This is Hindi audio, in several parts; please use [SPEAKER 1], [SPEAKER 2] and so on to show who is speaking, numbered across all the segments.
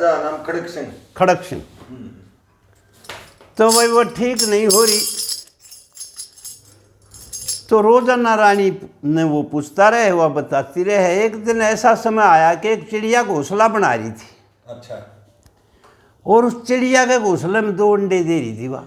[SPEAKER 1] राजा नाम खड़क सिंह।
[SPEAKER 2] खड़क सिंह। तो भाई वो ठीक नहीं हो रही, तो रोजाना रानी ने वो पूछता रहे, वह बताती रहे। एक दिन ऐसा समय आया कि एक चिड़िया घोंसला बना रही थी।
[SPEAKER 1] अच्छा।
[SPEAKER 2] और उस चिड़िया के घोंसले में 2 अंडे दे रही थी वह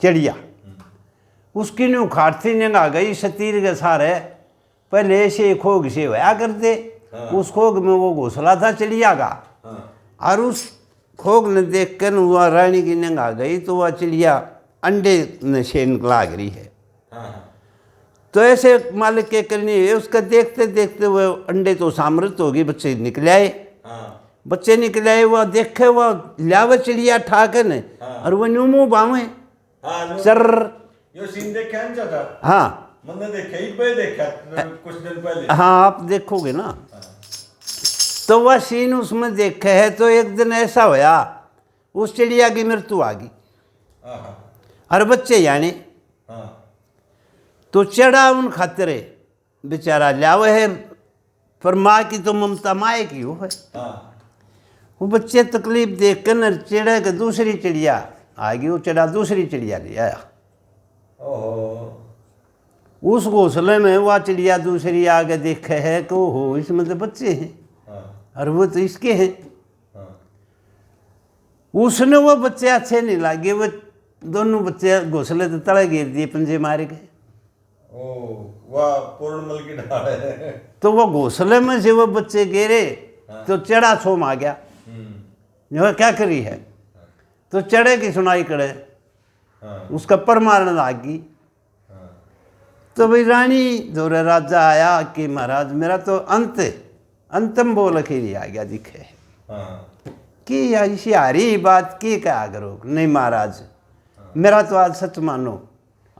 [SPEAKER 2] चिड़िया। उसकी न्यू खाटती निगाह गई शतीर के सारे, पहले ऐसे खोग से होया करते। उस खोग में वो घोंसला था चिड़िया का। और उस खोग ने देख कर वह रानी की निगाह गई, तो वह चिड़िया अंडे नशे लाग रही है। तो ऐसे मालिक के करनी है, उसका देखते देखते वो अंडे तो सामृत होगी, बच्चे निकल आए। बच्चे निकल आए, वह देखे वह लावे चिड़िया ठाकर ने, और वह न्यू मुँह बावे चर।
[SPEAKER 1] यो सीन देखा है चाचा?
[SPEAKER 2] हाँ
[SPEAKER 1] मैंने देखा ही पे देखा कुछ दिन पहले।
[SPEAKER 2] हाँ आप देखोगे ना। तो वह सीन उसमें देखे है। तो एक दिन ऐसा होया, उस चिड़िया की मृत्यु आ गई और बच्चे यानी। तो चढ़ा उन खातरे बेचारा लावे है, पर माँ की तो ममता माए की हो है। वो बच्चे तकलीफ देख कर न चिड़े के दूसरी चिड़िया आ गई, वो चढ़ा दूसरी चिड़िया ले आया। उस घोंसले में वह चिड़िया दूसरी आगे देखे है कि हो इसमें तो बच्चे हैं और वो तो इसके हैं। उसने वो बच्चे अच्छे नहीं लगे, वो दोनों बच्चे घोंसले तो तले गिर दिए, पंजे मारे गए।
[SPEAKER 1] वाह पूर्णमल की ढाल है।
[SPEAKER 2] तो वो घोंसले में से वो बच्चे गिरे, तो चढ़ा छोम आ गया। जो क्या करी है, तो चढ़े की सुनाई करे, उसका पर मारने लागी। तो भाई रानी दौरे राजा आया कि महाराज मेरा तो अंतम बोल अखीरी आ गया दिखे कि ऐसी हारी बात की क्या करो। नहीं महाराज मेरा तो आज सच मानो,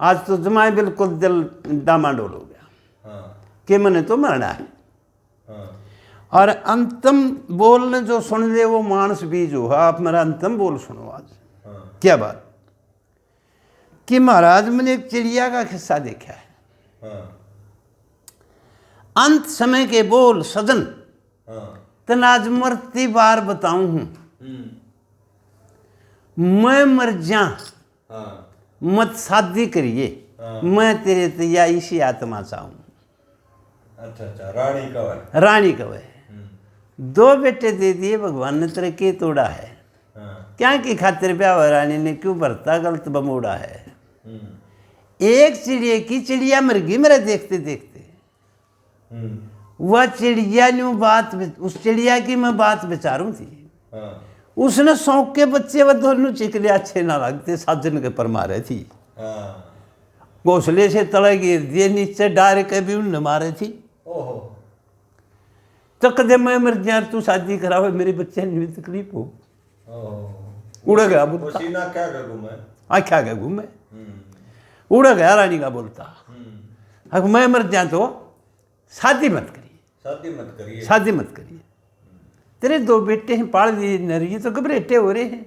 [SPEAKER 2] आज तो जमाए बिल्कुल दिल डामाडोल हो गया कि मैंने तो मरना है। और अंतम बोल ने जो सुन ले वो मानस बीज हो। आप मेरा अंतम बोल सुनो आज। क्या बात कि महाराज मैंने एक चिड़िया का किस्सा देखा है। अंत समय के बोल सजन तनाज मरती बार बताऊं हूं, मैं मर जा मत शादी करिए, मैं तेरे तैया इसी आत्मा चाहूं।
[SPEAKER 1] अच्छा रानी कवर।
[SPEAKER 2] रानी कवर 2 बेटे दे दिए भगवान ने, तेरे के तोड़ा है। क्या की खातिर ब्याह रानी ने क्यों भरता गलत बमोड़ा है। एक चिड़िया की चिड़िया मर गई मेरे देखते देखते। वह चिड़िया न्यू बात, उस चिड़िया की मैं बात विचारूं थी। उसने शौक के बच्चे वह दोनों चिकले अच्छे ना लगते, साजन के पर मारे थी। घोंसले से तले गिर दिए, नीचे डार के भी उनने मारे थी। तो कदे मैं मर जा तू शादी करावे, मेरे बच्चे ने तकलीफ हो। उड़ गया बुता आख्या गया घूमे, उड़ गया रानी का बोलता। अब मैं मर जा तो शादी मत करिए, शादी मत करिए। तेरे 2 बेटे हैं पाल दिए नरिए, तो घबरेटे हो रहे हैं,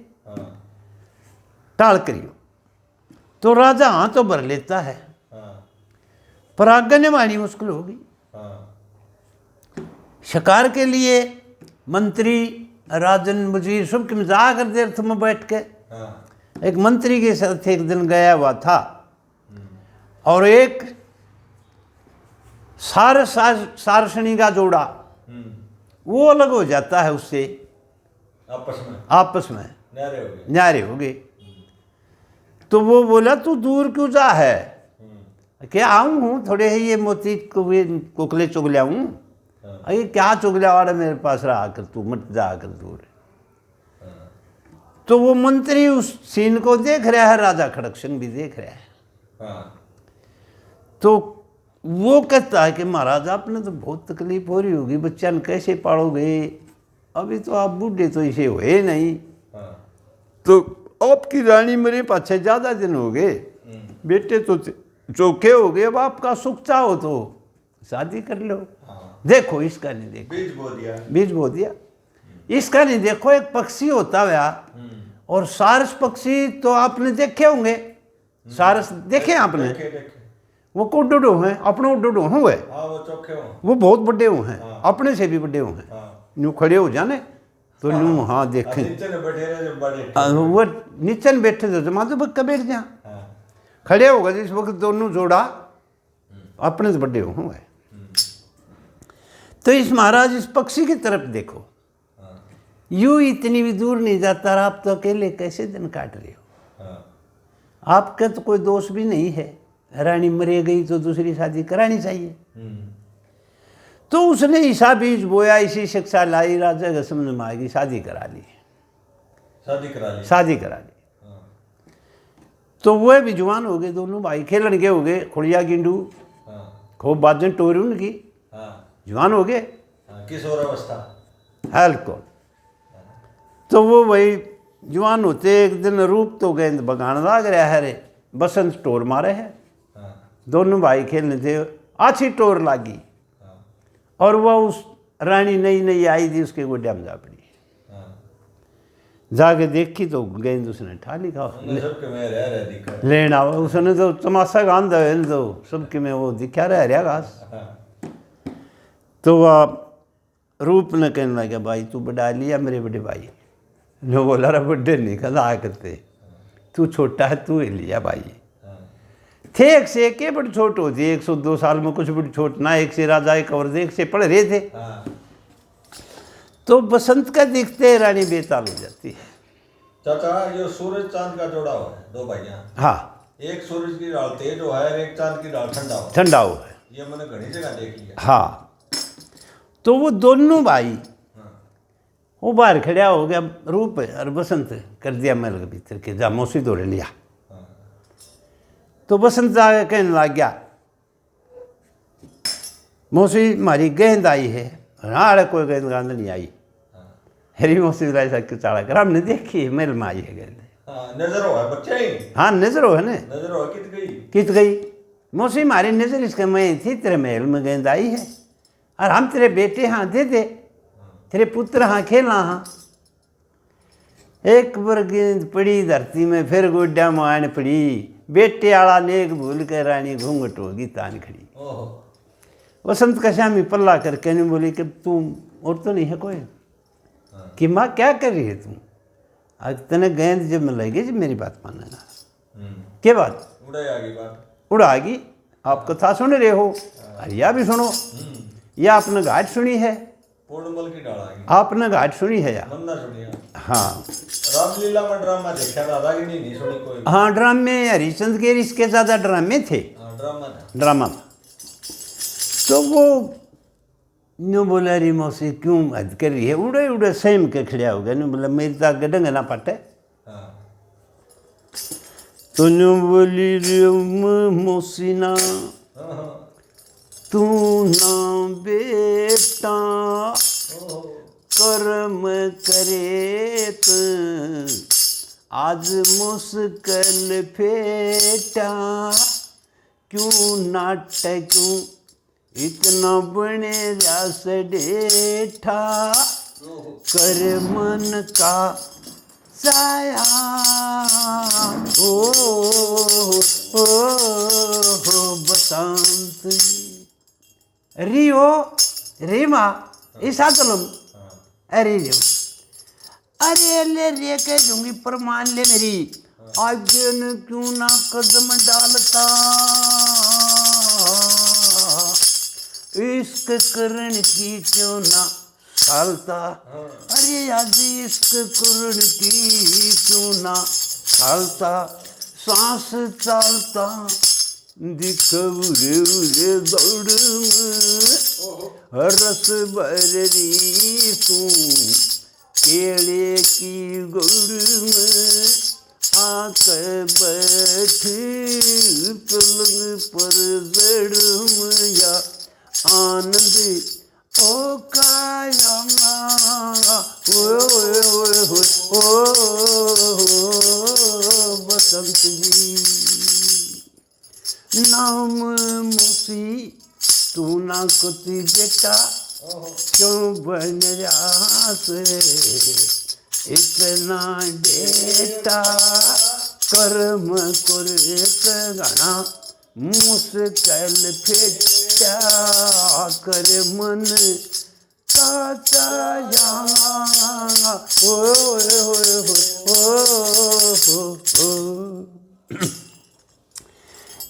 [SPEAKER 2] टाल करियो। तो राजा हाँ तो भर लेता है, पर आज्ञा निभानी मुश्किल होगी। शिकार के लिए मंत्री राजन वजीर सब की जा कर देर तुम बैठ के एक मंत्री के साथ एक दिन गया हुआ था, और एक सारसनी का जोड़ा वो अलग हो जाता है उससे, आपस में न्यारे हो गए। तो वो बोला तू दूर क्यों जा है, क्या आऊँ हूँ थोड़े ही ये मोती कोकले चुगलिया हूँ, अरे क्या चुगलिया वाला मेरे पास रहा कर, तू मत जा कर दूर। तो वो मंत्री उस सीन को देख रहा है, राजा खड़क सिंह भी देख रहा है। तो वो कहता है कि महाराज आपने तो बहुत तकलीफ हो रही होगी, बच्चा ने कैसे पालोगे, अभी तो आप बूढ़े तो इसे हुए नहीं। तो आपकी रानी मेरे पाछे ज़्यादा दिन हो गए, बेटे तो चौखे हो गए, अब आपका सुख चाहो तो शादी कर लो। देखो इसका नहीं, देखो बीज बो दिया इसका नहीं। देखो एक पक्षी होता है, और सारस पक्षी तो आपने देखे होंगे, सारस देखे आपने, वो को डुडो हैं, अपने डुडो हुए, वो बहुत बड़े हुए हैं, अपने से भी बड़े हुए हैं, यूँ खड़े हो जाने तो न्यू हाँ देखें
[SPEAKER 1] नीचे ने बैठे रहे जब बड़े
[SPEAKER 2] वो नीचे न बैठे थे जमा तो बक्का बैठ जा
[SPEAKER 1] हाँ
[SPEAKER 2] खड़े होगा जिस वक्त दोनों जोड़ा अपने से बड़े होंगे। तो इस महाराज इस पक्षी की तरफ देखो, यूं इतनी भी दूर नहीं जाता रहा, आप तो अकेले कैसे दिन काट रहे हो।
[SPEAKER 1] हाँ
[SPEAKER 2] आपका तो कोई दोष भी नहीं है, रानी मरे गई तो दूसरी शादी करानी चाहिए। तो उसने ईसा बीज बोया, इसी शिक्षा लाई, राजा का समझ में आएगी, शादी करा ली,
[SPEAKER 1] शादी करा ली।
[SPEAKER 2] शादी करा ली।
[SPEAKER 1] हाँ
[SPEAKER 2] तो वह भी जवान हो गए, दोनों भाई खेलन के हो गए, खुड़िया गिंडू
[SPEAKER 1] हाँ
[SPEAKER 2] खूब बाजन टोरी उनकी,
[SPEAKER 1] हाँ
[SPEAKER 2] जवान हो गए
[SPEAKER 1] हाँ किशोर अवस्था।
[SPEAKER 2] हल्को। तो वो वही जवान होते एक दिन रूप तो गेंद बगान लाग रहा है रे, बसंत टोर मारे है,
[SPEAKER 1] हाँ
[SPEAKER 2] दोनों भाई खेलने थे, अच्छी टोर लागी
[SPEAKER 1] हाँ
[SPEAKER 2] और वह उस रानी नई नई आई थी उसके गोड्या में जा पड़ी,
[SPEAKER 1] हाँ
[SPEAKER 2] जाके देखी तो गेंद उसने ठा लिखा
[SPEAKER 1] उनने सबके में रह दिखा।
[SPEAKER 2] लेना उसने तो तमाशा गान दे तो सबके में वो दिखा रहा घास।
[SPEAKER 1] हाँ
[SPEAKER 2] तो वह रूप ने कहने लगा भाई तू बढ़ा लिया मेरे बड़े भाई, जो बोला रहा बड्डे नहीं कदा करते, तू छोटा है तू ही लिया भाई।
[SPEAKER 1] हाँ
[SPEAKER 2] थे एक से एक बड़ी छोट होती है, 102 साल में कुछ बड़ी छोट ना, एक से राजा एक और एक से पढ़ रहे थे।
[SPEAKER 1] हाँ
[SPEAKER 2] तो बसंत का दिखते रानी बेताल हो जाती है।
[SPEAKER 1] चाचा ये सूरज चांद का जोड़ा हो है, दो भाइयां,
[SPEAKER 2] हाँ
[SPEAKER 1] एक सूरज की डाल तेज हो है और एक चांद की डाल ठंडा हो।
[SPEAKER 2] ठंडा हो है।
[SPEAKER 1] ये मैंने घनी जगह देख लिया।
[SPEAKER 2] हाँ तो वो दोनों भाई
[SPEAKER 1] हाँ
[SPEAKER 2] वो बाहर खड़ा हो गया, रूप और बसंत कर दिया महल के भीतर के, जा मौसी दौड़े लिया।
[SPEAKER 1] हाँ
[SPEAKER 2] तो बसंत जाके कहने लग गया मौसी हमारी गेंद आई है, हाँ कोई गेंद गांद नहीं आई,
[SPEAKER 1] हाँ
[SPEAKER 2] हरी मौसी ऐसा क्यों चाड़ा कर, हमने देखी है महल में आई है गेंद।
[SPEAKER 1] हाँ नजर हो है बच्चे ही।
[SPEAKER 2] हाँ नजर हो है ना,
[SPEAKER 1] नजर हो कित गई।
[SPEAKER 2] कित गई मौसी हमारी नजर इसके में थी, तेरे महल में गेंद आई है और हम तेरे बेटे हाँ दे दे, तेरे पुत्र हाँ खेला हाँ। एक बार गेंद पड़ी धरती में, फिर गोड्या मायन पड़ी, बेटे आला नेक भूल कर रानी घूंघट होगी तान खड़ी।
[SPEAKER 1] ओहो
[SPEAKER 2] वसंत का श्यामी पल्ला करके नहीं बोली कि तू और तो नहीं है कोई,
[SPEAKER 1] हाँ
[SPEAKER 2] कि माँ क्या कर रही है तू, आज तने गेंद जब मिलेगी जब मेरी बात मानेगा। क्या बात
[SPEAKER 1] उड़े आगे बात
[SPEAKER 2] उड़ागी, आप कथा सुन रहे हो, अरे या भी सुनो, या आपने घाट सुनी है,
[SPEAKER 1] पूर्णमल की डाल आगे
[SPEAKER 2] आपने घाट सुनी है या
[SPEAKER 1] मन्ना सुनिया।
[SPEAKER 2] हाँ
[SPEAKER 1] रामलीला में ड्रामा देखा दादा की नहीं सुनी कोई।
[SPEAKER 2] हाँ ड्रामे हरिश्चंद्र के इसके ज़्यादा ड्रामे थे,
[SPEAKER 1] हाँ ड्रामा था।
[SPEAKER 2] ड्रामा में। तो वो न्यू बोला री मौसी क्यों हद कर रही है, उड़े उड़े सेम के खड़िया हो गया, न्यू बोला मेरी तो आगे डंग ना पटे।
[SPEAKER 1] हाँ
[SPEAKER 2] तो न्यू बोली रे मौसी ना
[SPEAKER 1] हाँ
[SPEAKER 2] तू ना बेटा
[SPEAKER 1] ओहो
[SPEAKER 2] कर्म करे तो आज मुश्किल फेटा, क्यों नाटक क्यों इतना बने रस डेठा,
[SPEAKER 1] ओहो
[SPEAKER 2] कर मन का साया ओ बसंत रियो रीमा ईसा कलम अरे रियो अरे ले रे के दूंगी परमान ले मेरी, आगे न क्यों ना कदम डालता, इश्क करण की क्यों ना सालता, अरे आज इश्क करण की क्यों ना सालता, सांस चालता दिख उरे उरे दौड़ में रस भरी तू केले की गुड़ में आकर बैठ पलंग पर जड़ में या आनंद ओ काया ओ बसंत जी नाम मुसी तू ना कुती बेटा, क्यों बन रहा से इतना डेटा, कर्म कर गणा मुश्किल फेटा, कर मन साचा यहाँ ओए होए हो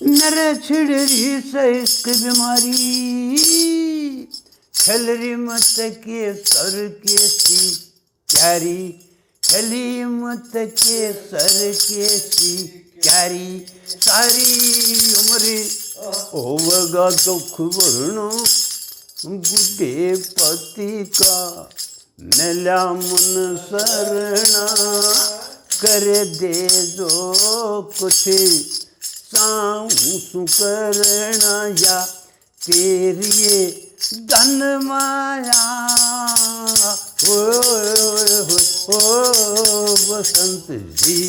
[SPEAKER 2] नर छिड़री से इसकी बीमारी खलरी मत के सर के सी क्यारी खली मत के सर के सी क्यारी सारी उम्र होगा दुख वर्ण बुढ़े पति का मिला मन शरणा कर दे जो कुछ साऊ करना या तेरी धन माया हो बसंत जी।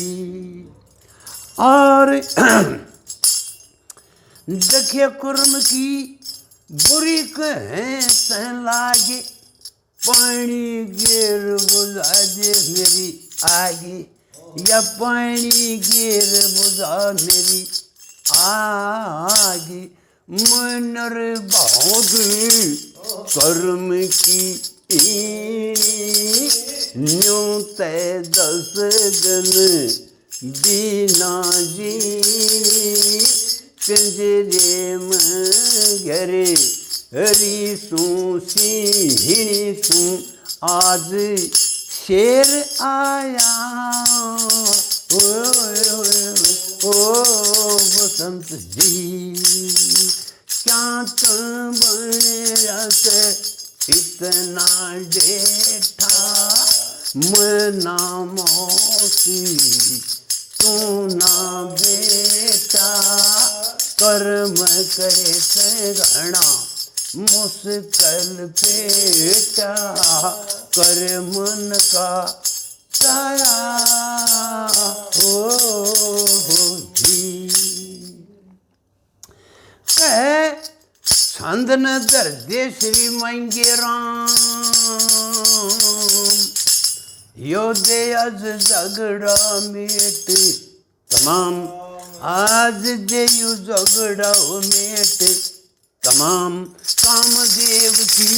[SPEAKER 2] और देखिए कुर्म की बुरी कहें तह लागे पानी गिर बुझा दे मेरी आगे या पानी गिर बुझा मेरी आगे मनर भागी कर्म की न्यू तय 10 जन बिना जीनी पिंजरे में घरे हरी सू सिंहिणी सू आज शेर आया ओ बसंत जी क्या तुम बने से इतना डेठा मना मौसी तू ना बेटा कर्म करे गणा मुश्किल पेटा कर मन का छाया हो जी कह छंद न दर्दे श्री मंगे राम योदे आज झगड़ा मेट तमाम आज देयु झगड़ा मेट तमाम कामदेव की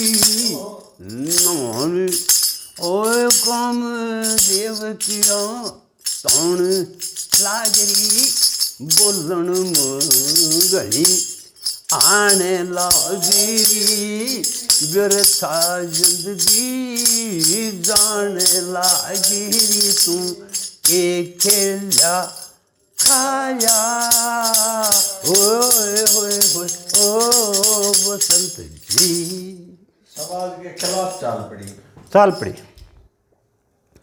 [SPEAKER 2] नौन ओए कामदेव की तौण लागरी बोलन घड़ी आने लागिरी व्यर्था जिंदगी जाने लागिरी तू के खेला खाया होए होए ओ बसंत जी।
[SPEAKER 1] समाज के खिलाफ
[SPEAKER 2] चाल पड़ी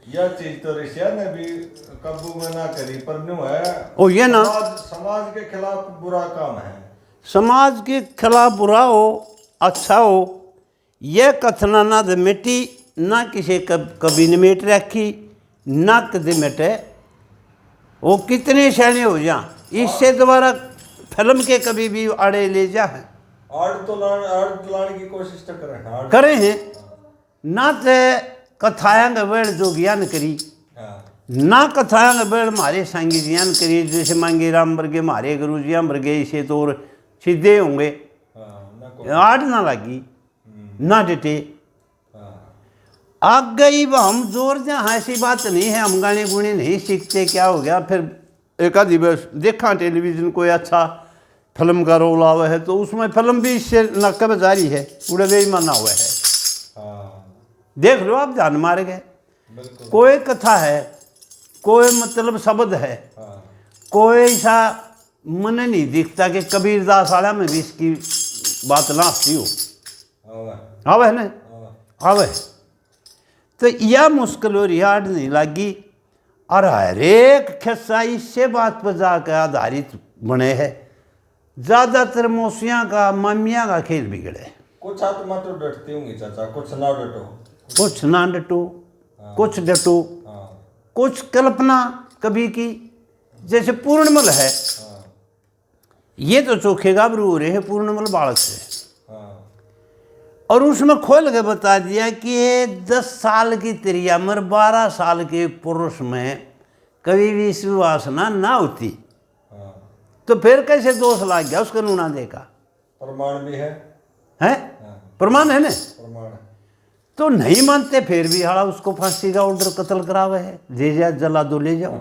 [SPEAKER 1] यह चीज तो ऋषिया ने भी काबू में ना करी पर न्यू है
[SPEAKER 2] ओ ये ना
[SPEAKER 1] समाज के खिलाफ बुरा काम है।
[SPEAKER 2] समाज के खिलाफ बुरा हो अच्छा हो यह कथना ना तो मिट्टी ना किसी कभी ने मिट रखी ना कभी मिटे वो कितने शैली हो जा इससे दोबारा फिल्म के कभी भी आड़े ले जा है
[SPEAKER 1] आड़ लाने की कोशिश तो
[SPEAKER 2] करे हैं ना तो कथाएं वेड़ जो ज्ञान करी ना कथाएं वेड़ मारे सांगी ज्ञान करी जैसे मांगे राम वर्गे मारे गुरु जी वर्गे इसे तो सीधे होंगे आड़ ना लगी ना डटे आग गई वह हम जोर दें ऐसी बात नहीं है हम गाने गुणे नहीं सीखते क्या हो गया फिर एक आधी बस देखा टेलीविज़न कोई अच्छा फिल्म का रोल आवा है तो उसमें फिल्म भी इससे नकब जारी है पूरे बेईमाना हुआ है देख लो आप जान मार गए कोई कथा है कोई मतलब शब्द है कोई ऐसा मन नहीं दिखता कि कबीरदास वाला में भी इसकी बात ना आती हो आवे ना आवे तो यह मुश्किल और याद नहीं लगी और हर एक खिस्सा इससे बात पर जाकर आधारित बने हैं ज़्यादातर मौसियाँ का मामियाँ का खेल बिगड़े
[SPEAKER 1] कुछ आत्मा तो डटती होंगी चाचा कुछ ना डटो
[SPEAKER 2] कुछ ना डटो कुछ डटो कुछ कल्पना कभी की जैसे पूर्णमल है ये तो चोखे गाभरू हो रहे हैं पूर्णमल बालक से और उसमें खोल के बता दिया कि 10 साल की त्रिया मर 12 साल के पुरुष में कभी भी सुवासना ना होती तो फिर कैसे दोष लाग गया उसका नूना देखा
[SPEAKER 1] प्रमाण भी है
[SPEAKER 2] प्रमाण है ना
[SPEAKER 1] प्रमाण
[SPEAKER 2] तो नहीं मानते फिर भी हाड़ा उसको फांसी का ऑर्डर कत्ल करावे है, ले जा जला दो ले जाओ।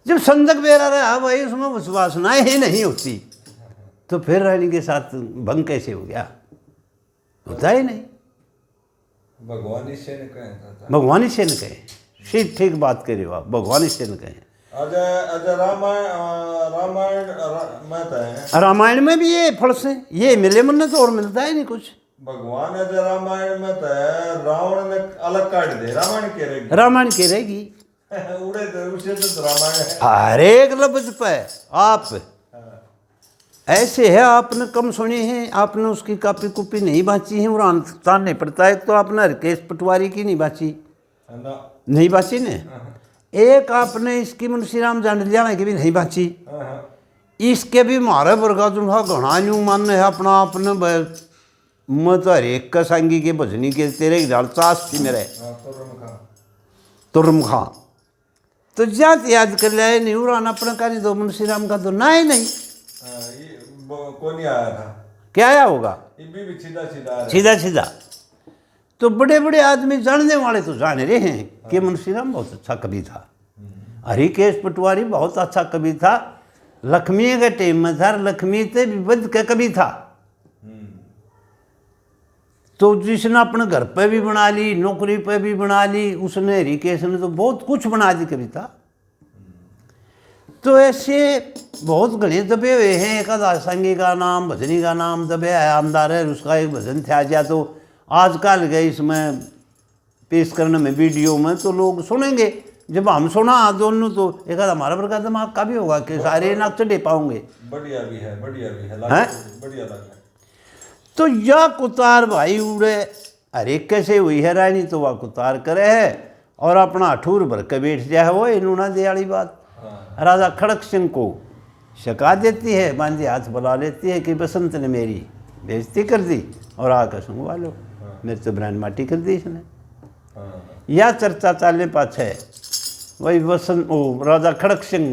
[SPEAKER 2] जब संजक बेरा रहा भाई उसमें विश्वासना ही नहीं होती तो फिर रानी के साथ भंग कैसे हो गया? होता ही नहीं।
[SPEAKER 1] भगवान से ने कहे था,
[SPEAKER 2] भगवान से न कहे, ठीक ठीक बात करे हो आप, भगवान से न कहे।
[SPEAKER 1] अजय रामायण में तो है,
[SPEAKER 2] रामायण में भी ये फर्स है, ये मिले मन तो और मिलता है नहीं कुछ।
[SPEAKER 1] भगवान अजय रामायण में तो है, रावण ने अलग काट दे, रामायण के रहेगी,
[SPEAKER 2] रामायण की रहेगी
[SPEAKER 1] उड़े तो उसे तो रामायण है।
[SPEAKER 2] हर एक लफ्ज पे आप ऐसे है, आपने कम सुनी है, आपने उसकी कापी कुपी नहीं बाँची है, और तानने पड़ता है। तो आपने हरकेश पटवारी की नहीं बाँची, नहीं बाँची ने। एक आपने इसकी मुंशी राम जांडलिया की भी नहीं बाँची, इसके भी मारे वर्गा जुड़ा घना यूँ मान है अपना आपने मैं तो हरेक का सांगी के भजनी के तेरे डाल चास थी मेरे तुरम खां तो जात याद कर लिया नहीं उड़ाना अपना का नहीं, दो मुंशी राम का तो ना ही नहीं
[SPEAKER 1] कौन आया था,
[SPEAKER 2] क्या आया होगा,
[SPEAKER 1] भी सीधा
[SPEAKER 2] सीधा सीधा। तो बड़े बड़े आदमी जानने वाले तो जान रहे हैं कि मुंशी राम बहुत अच्छा कवि था, हरिकेश पटवारी बहुत अच्छा कवि था, लक्ष्मी के टाइम में था, लक्ष्मी से विबद्ध का कवि था। तो जिसने अपने घर पे भी बना ली, नौकरी पे भी बना ली, उसने हरिकेश ने तो बहुत कुछ बना दी कविता। तो ऐसे बहुत घने दबे हुए हैं, एक आधा संगी का नाम भजनी का नाम दबे है, आमदार है, उसका एक भजन था जा तो आजकल गए इसमें पेश करने में वीडियो में तो लोग सुनेंगे। जब हम सुना दोनों तो एक आधा हमारा वर्ग दिमाग का भी होगा कि सारे ना चढ़े पाओगे,
[SPEAKER 1] बढ़िया भी है, बढ़िया भी है, बढ़िया लगा। तो
[SPEAKER 2] यह कुतार भाई उड़े अरे कैसे हुई है रानी, तो वह कुतार करे है और अपना अठूर भर के बैठ जाए, वो इन्होंने दे वाली बात। राजा खड़क सिंह को शका देती है, बांधी हाथ बुला लेती है कि बसंत ने मेरी बेइज्जती कर दी और आकर सुनवा लो, मेरे तो ब्रांड माटी कर दी इसने। यह चर्चा चालने पाछे वही बसंत राजा खड़क सिंह